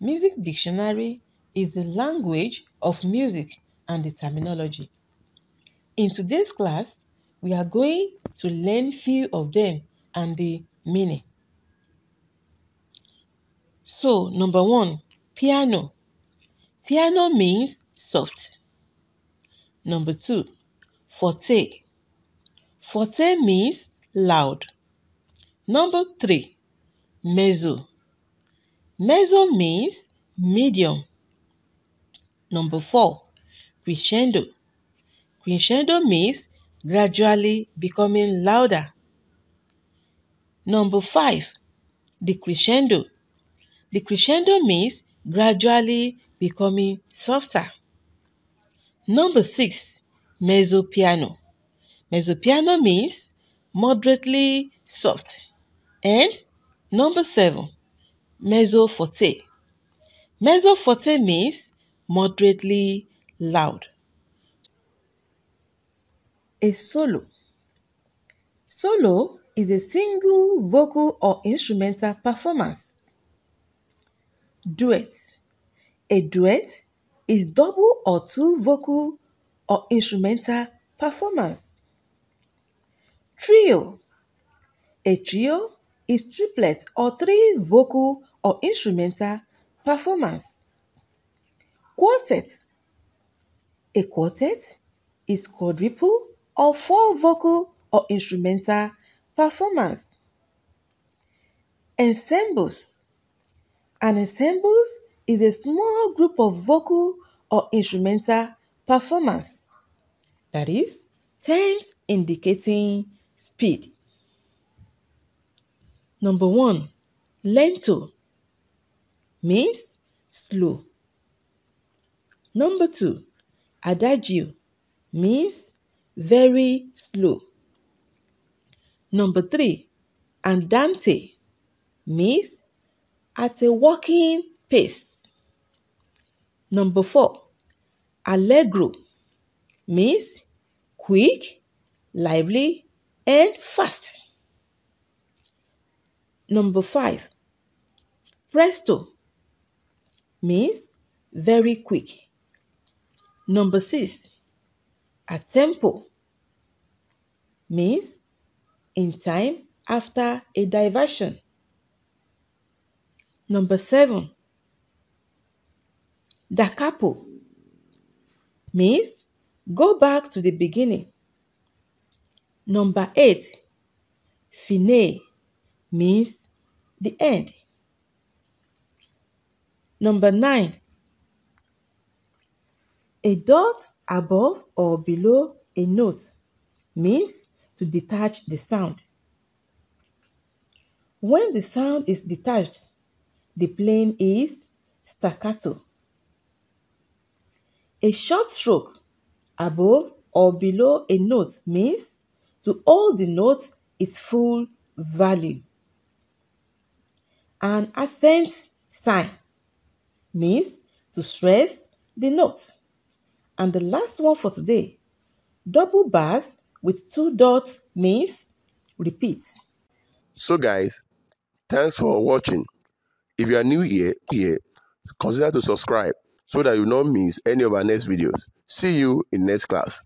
Music dictionary is the language of music and the terminology. In today's class, we are going to learn few of them and the meaning. So, number 1, piano. Piano means soft. Number 2, forte. Forte means loud. Number 3, mezzo. Mezzo means medium. Number 4, crescendo. Crescendo means gradually becoming louder. Number 5, decrescendo. Decrescendo means gradually becoming softer. Number 6, mezzo-piano. Mezzo-piano means moderately soft. And number 7, mezzo-forte. Mezzo-forte means moderately loud. A solo. Solo is a single vocal or instrumental performance. Duet. A duet is double or two vocal or instrumental performance. Trio. A trio is triplet or three vocal or instrumental performance. Quartet. A quartet is quadruple or four vocal or instrumental performance. Ensembles. An ensemble is a small group of vocal or instrumental performance. That is, terms indicating speed. Number 1, lento means slow. Number 2, adagio means very slow. Number 3, andante means at a walking pace. Number 4, allegro means quick, lively, and fast. Number 5, presto means very quick. Number 6, a tempo means in time after a diversion. Number 7, da capo means go back to the beginning. Number 8, fine means the end. Number 9, a dot above or below a note means to detach the sound. When the sound is detached, the playing is staccato. A short stroke above or below a note means to hold the note its full value. An accent sign means to stress the note. And the last one for today, double bars with two dots means repeat. So guys, thanks for watching. If you are new here, consider to subscribe so that you don't miss any of our next videos. See you in next class.